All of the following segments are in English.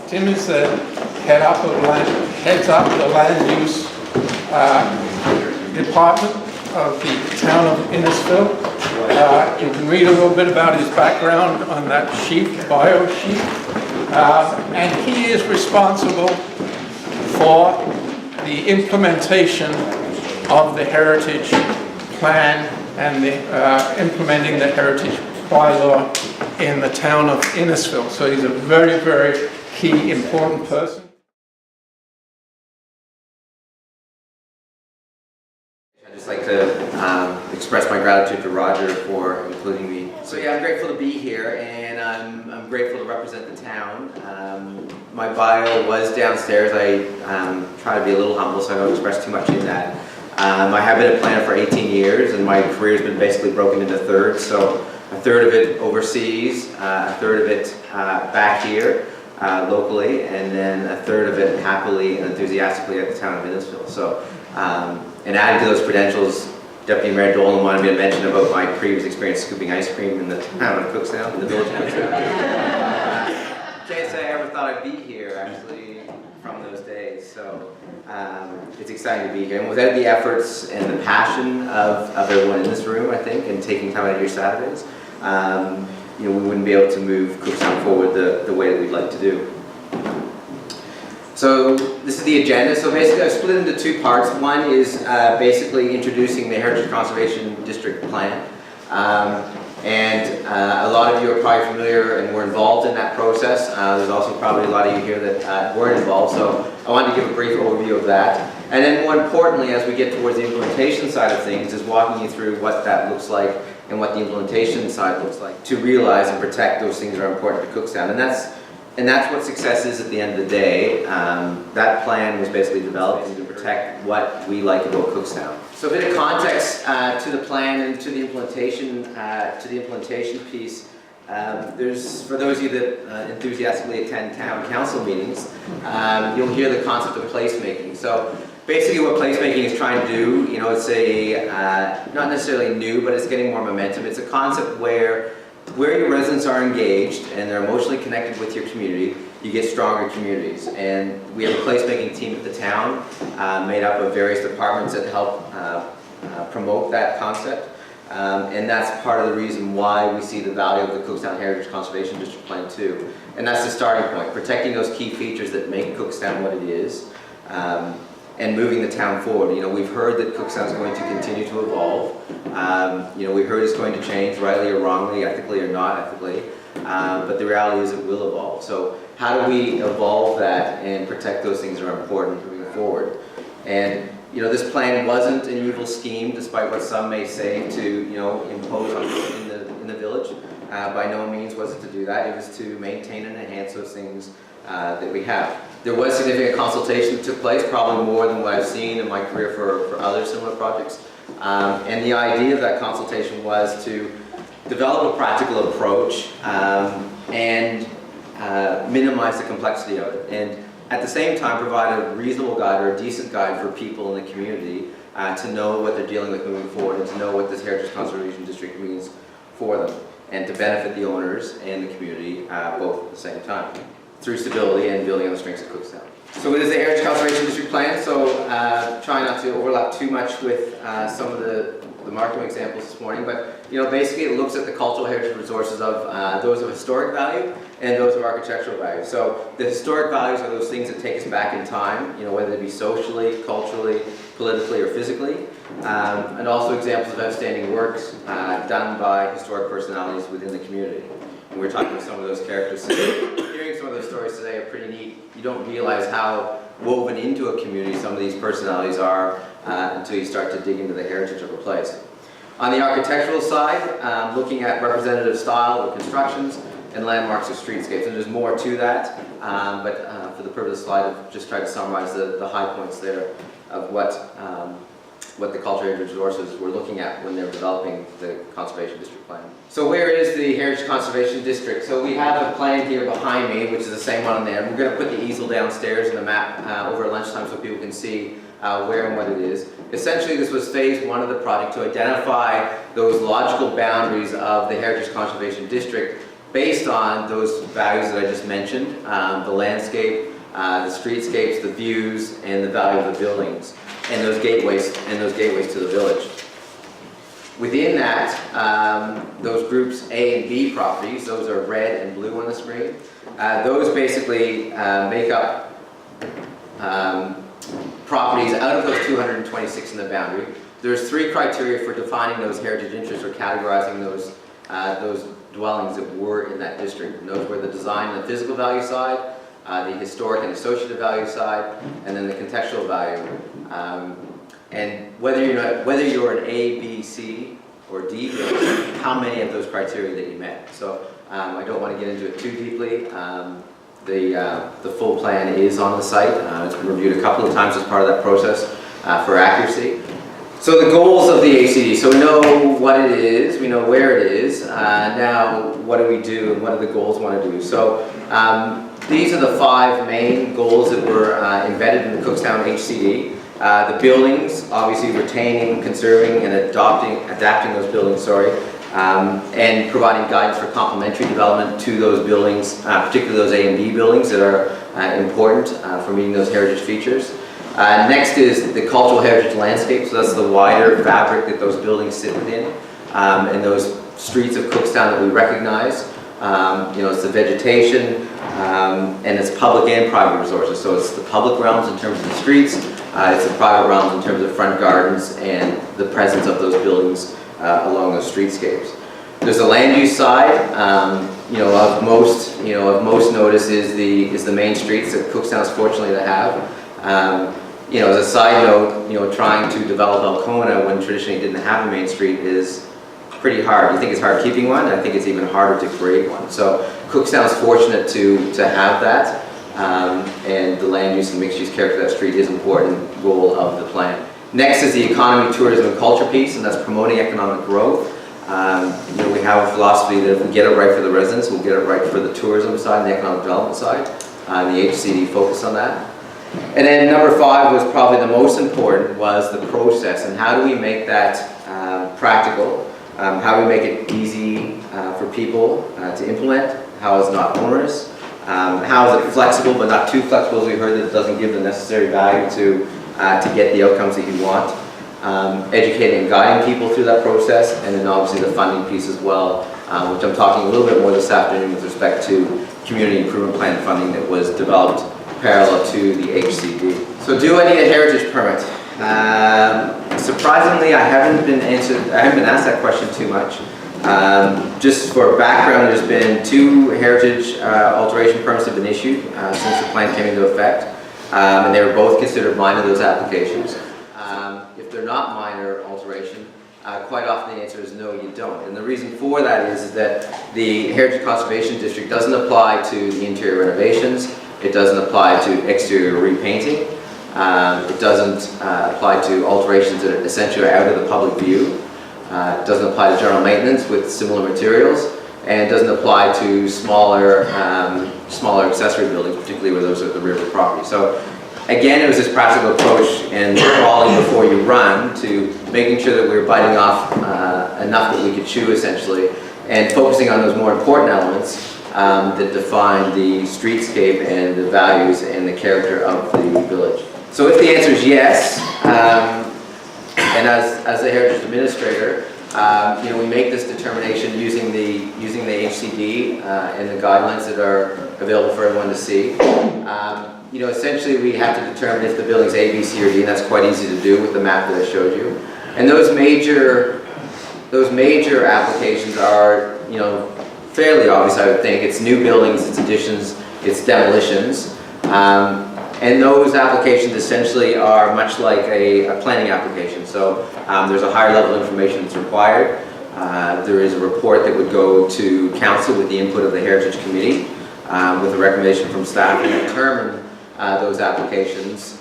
Tim is the heads up the land use department of the town of Innisfil. You can read a little bit about his background on that sheet, bio sheet. And he is responsible for the implementation of the heritage plan and the implementing the heritage bylaw in the town of Innisfil. So he's a very, very key, important person. I'd just like to express my gratitude to Roger for including me. So yeah, I'm grateful to be here, and I'm grateful to represent the town. My bio was downstairs. I try to be a little humble, so I don't express too much in that. I have been a planner for 18 years, and my career has been basically broken into thirds. So a third of it overseas, a third of it back here locally, and then a third of it happily and enthusiastically at the town of Innisfil. So, and adding to those credentials, Deputy Mayor Dolan wanted me to mention about my previous experience scooping ice cream in the town of Cookstown, in the village of Cookstown. Can't say I ever thought I'd be here, actually, from those days. So it's exciting to be here. And without the efforts and the passion of everyone in this room, I think, and taking time out of your Saturdays, we wouldn't be able to move Cookstown forward the way that we'd like to do. So this is the agenda. So basically I've split it into two parts. One is basically introducing the Heritage Conservation District Plan. A lot of you are probably familiar and were involved in that process. There's also probably a lot of you here that weren't involved. So I wanted to give a brief overview of that. And then more importantly, as we get towards the implementation side of things, is walking you through what that looks like and what the implementation side looks like to realize and protect those things that are important to Cookstown. And that's what success is at the end of the day. That plan was basically developed to protect what we like about Cookstown. So a bit of context to the plan and to the implementation piece. For those of you that enthusiastically attend town council meetings, you'll hear the concept of placemaking. So basically what placemaking is trying to do, it's not necessarily new, but it's getting more momentum. It's a concept where your residents are engaged and they're emotionally connected with your community, you get stronger communities. And we have a placemaking team at the town made up of various departments that help promote that concept. And that's part of the reason why we see the value of the Cookstown Heritage Conservation District Plan too. And that's the starting point, protecting those key features that make Cookstown what it is, and moving the town forward. We've heard that Cookstown is going to continue to evolve. We heard it's going to change, rightly or wrongly, ethically or not ethically, but the reality is it will evolve. So how do we evolve that and protect those things that are important moving forward? And this plan wasn't an evil scheme, despite what some may say, to impose on in the village. By no means was it to do that. It was to maintain and enhance those things that we have. There was significant consultation that took place, probably more than what I've seen in my career for other similar projects. And the idea of that consultation was to develop a practical approach and minimize the complexity of it. And at the same time provide a reasonable guide or a decent guide for people in the community to know what they're dealing with moving forward and to know what this Heritage Conservation District means for them and to benefit the owners and the community both at the same time through stability and building on the strengths of Cookstown. So it is the Heritage Conservation District Plan, so try not to overlap too much with some of the marketing examples this morning, but basically it looks at the cultural heritage resources of those of historic value and those of architectural value. So the historic values are those things that take us back in time, whether it be socially, culturally, politically, or physically, and also examples of outstanding works done by historic personalities within the community. And we're talking with some of those characters today. Hearing some of those stories today are pretty neat. You don't realize how woven into a community some of these personalities are until you start to dig into the heritage of a place. On the architectural side, looking at representative style of constructions and landmarks of streetscapes. And there's more to that, but for the purpose of the slide, I've just tried to summarize the high points there of what the cultural heritage resources were looking at when they were developing the Conservation District Plan. So where is the Heritage Conservation District? So we have a plan here behind me, which is the same one on there. We're going to put the easel downstairs and the map over at lunchtime so people can see where and what it is. Essentially, this was phase one of the project to identify those logical boundaries of the Heritage Conservation District based on those values that I just mentioned, the landscape, the streetscapes, the views, and the value of the buildings, and those gateways to the village. Within that, those groups A and B properties, those are red and blue on the screen, those basically make up properties out of those 226 in the boundary. There's 3 criteria for defining those heritage interests or categorizing those dwellings that were in that district. And those were the design and the physical value side, the historic and associative value side, and then the contextual value. And whether you're an A, B, C, or D village, how many of those criteria that you met. So I don't want to get into it too deeply. The full plan is on the site. It's been reviewed a couple of times as part of that process for accuracy. So the goals of the HCD. So we know what it is, we know where it is. Now, what do we do and what do the goals want to do? So these are the 5 main goals that were embedded in the Cookstown HCD. The buildings, obviously retaining, conserving, and adapting those buildings, and providing guidance for complementary development to those buildings, particularly those A and B buildings that are important for meeting those heritage features. Next is the cultural heritage landscape, so that's the wider fabric that those buildings sit within, and those streets of Cookstown that we recognize. It's the vegetation, and it's public and private resources. So it's the public realms in terms of the streets, it's the private realms in terms of front gardens and the presence of those buildings along those streetscapes. There's the land use side. Of most notice is the main streets that Cookstown is fortunate to have. As a side note, trying to develop Elkona when traditionally didn't have a main street is pretty hard. You think it's hard keeping one? I think it's even harder to create one. So Cookstown is fortunate to have that, and the land use and mixed use character of that street is an important goal of the plan. Next is the economy, tourism, and culture piece, and that's promoting economic growth. We have a philosophy that if we get it right for the residents, we'll get it right for the tourism side and the economic development side. The HCD focused on that. And then number 5 was probably the most important, was the process, and how do we make that practical? How do we make it easy for people to implement? How is it not onerous? How is it flexible but not too flexible, as we heard, that it doesn't give the necessary value to get the outcomes that you want? Educating and guiding people through that process, and then obviously the funding piece as well, which I'm talking a little bit more this afternoon with respect to community improvement plan funding that was developed parallel to the HCD. So do I need a heritage permit? Surprisingly, I haven't been asked that question too much. Just for background, there's been 2 heritage alteration permits that have been issued since the plan came into effect, and they were both considered minor, those applications. If they're not minor alteration, quite often the answer is no, you don't. And the reason for that is that the Heritage Conservation District doesn't apply to the interior renovations. It doesn't apply to exterior repainting. It doesn't apply to alterations that are essentially out of the public view. It doesn't apply to general maintenance with similar materials, and it doesn't apply to smaller accessory buildings, particularly where those are at the rear of the property. So again, it was this practical approach and crawling before you run to making sure that we were biting off enough that we could chew, essentially, and focusing on those more important elements that define the streetscape and the values and the character of the village. So if the answer is yes, and as a heritage administrator, we make this determination using the HCD and the guidelines that are available for everyone to see. Essentially we have to determine if the building's A, B, C, or D, and that's quite easy to do with the map that I showed you. And those major applications are, fairly obvious, I would think. It's new buildings, it's additions, it's demolitions. And those applications essentially are much like a planning application. So there's a higher level of information that's required. There is a report that would go to council with the input of the Heritage Committee with a recommendation from staff to determine those applications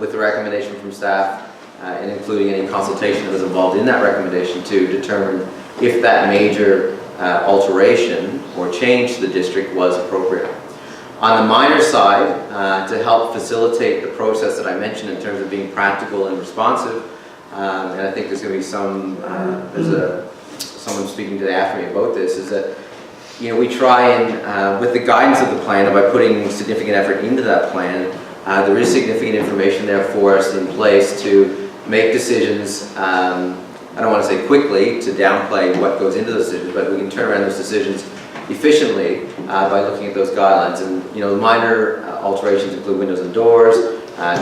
with the recommendation from staff and including any consultation that was involved in that recommendation to determine if that major alteration or change to the district was appropriate. On the minor side, to help facilitate the process that I mentioned in terms of being practical and responsive, and I think there's going to be someone speaking today after me about this, is that we try and, with the guidance of the plan, and by putting significant effort into that plan, there is significant information there for us in place to make decisions. I don't want to say quickly to downplay what goes into those decisions, but we can turn around those decisions efficiently by looking at those guidelines. And the minor alterations include windows and doors,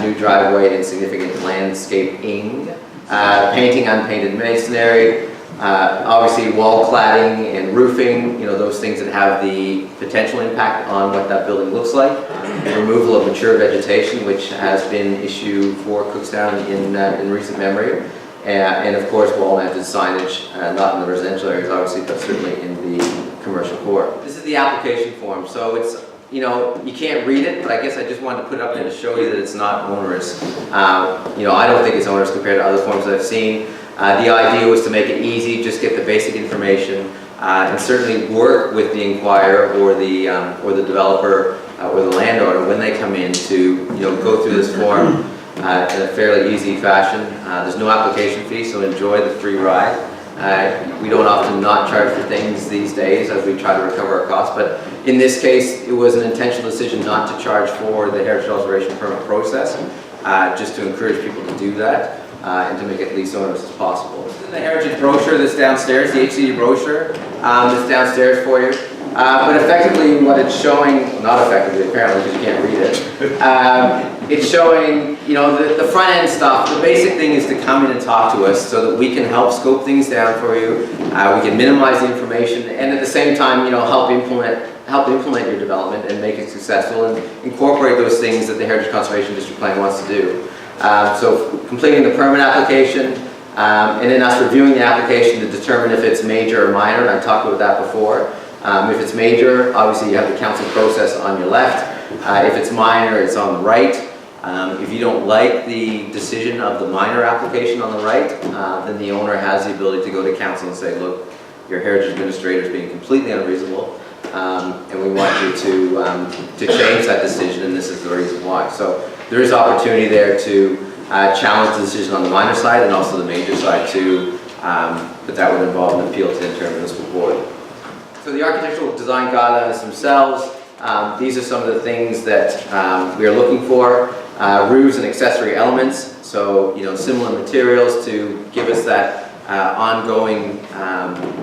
new driveway and significant landscaping, painting unpainted masonry, obviously wall cladding and roofing, those things that have the potential impact on what that building looks like. Removal of mature vegetation, which has been an issue for Cookstown in recent memory. And of course, wall-mounted signage, not in the residential areas, obviously, but certainly in the commercial core. This is the application form, so it's, you can't read it, but I guess I just wanted to put it up there to show you that it's not onerous. I don't think it's onerous compared to other forms that I've seen. The idea was to make it easy, just get the basic information, and certainly work with the inquirer or the developer or the landowner when they come in to go through this form in a fairly easy fashion. There's no application fee, so enjoy the free ride. We don't often not charge for things these days as we try to recover our costs, but in this case, it was an intentional decision not to charge for the heritage alteration permit process, just to encourage people to do that and to make it least onerous as possible. This is the heritage brochure that's downstairs, the HCD brochure that's downstairs for you. But effectively what it's showing, well, not effectively apparently because you can't read it, it's showing the front end stuff. The basic thing is to come in and talk to us so that we can help scope things down for you. We can minimize the information and at the same time help implement your development and make it successful and incorporate those things that the Heritage Conservation District Plan wants to do. So completing the permit application, and then us reviewing the application to determine if it's major or minor, and I talked about that before. If it's major, obviously you have the council process on your left. If it's minor, it's on the right. If you don't like the decision of the minor application on the right, then the owner has the ability to go to council and say, look, your heritage administrator is being completely unreasonable, and we want you to change that decision, and this is the reason why. So there is opportunity there to challenge the decision on the minor side and also the major side too, but that would involve an appeal to the intermunicipal board. So the architectural design guidelines themselves, these are some of the things that we are looking for. Roofs and accessory elements, so similar materials to give us that ongoing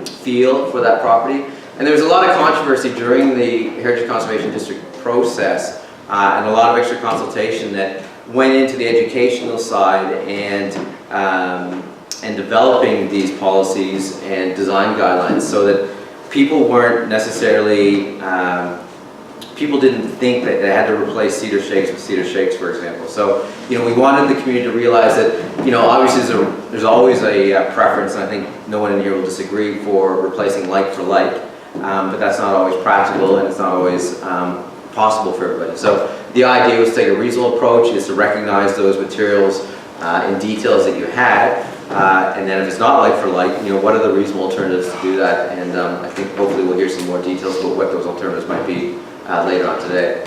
feel for that property. And there was a lot of controversy during the Heritage Conservation District process and a lot of extra consultation that went into the educational side and developing these policies and design guidelines so that people weren't necessarily, people didn't think that they had to replace cedar shakes with cedar shakes, for example. So, we wanted the community to realize that, obviously there's always a preference, and I think no one in here will disagree, for replacing like for like, but that's not always practical and it's not always possible for everybody. So the idea was to take a reasonable approach, is to recognize those materials and details that you had, and then if it's not like for like, what are the reasonable alternatives to do that? And I think hopefully we'll hear some more details about what those alternatives might be later on today.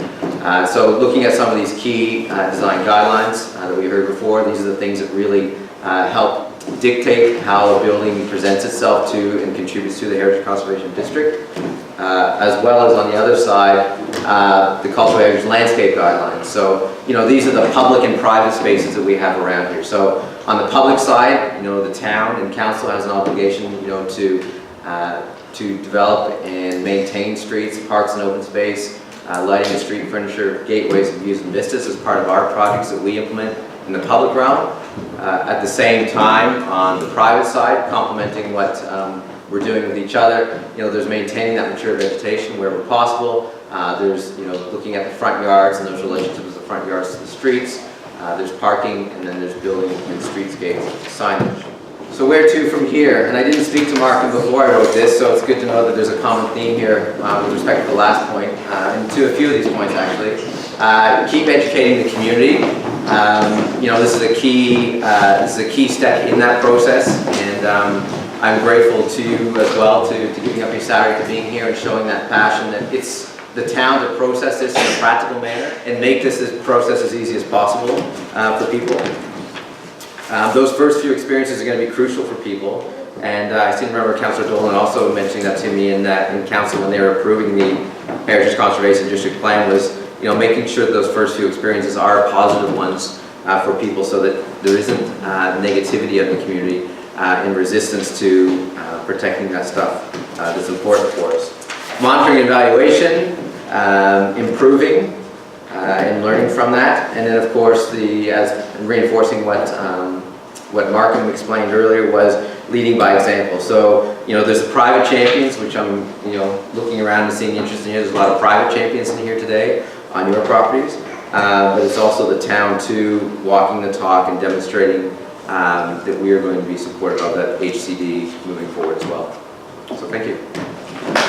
So looking at some of these key design guidelines that we heard before, these are the things that really help dictate how a building presents itself to and contributes to the Heritage Conservation District, as well as on the other side, the Cultural Heritage Landscape Guidelines. So, these are the public and private spaces that we have around here. So on the public side, the town and council has an obligation, to develop and maintain streets, parks and open space, lighting and street furniture, gateways and views and vistas as part of our projects that we implement in the public realm. At the same time, on the private side, complementing what we're doing with each other, there's maintaining that mature vegetation wherever possible. There's, looking at the front yards and those relationships with the front yards to the streets. There's parking, and then there's building and streetscape signage. So where to from here? And I didn't speak to Mark before I wrote this, so it's good to know that there's a common theme here with respect to the last point, and to a few of these points actually. Keep educating the community. This is a key step in that process, and I'm grateful to you as well to giving up your salary, to being here and showing that passion that it's the town to process this in a practical manner and make this process as easy as possible for people. Those first few experiences are going to be crucial for people, And I seem to remember Councillor Dolan also mentioning that to me in council when they were approving the Heritage Conservation District plan was, making sure that those first few experiences are positive ones for people so that there isn't negativity of the community in resistance to protecting that stuff that's important for us. Monitoring and evaluation, improving and learning from that, and then of course as reinforcing what Markham explained earlier was leading by example. So there's the private champions, which I'm looking around and seeing the interest in here. There's a lot of private champions in here today on your properties, but it's also the town too, walking the talk and demonstrating that we are going to be supportive of that HCD moving forward as well. So thank you.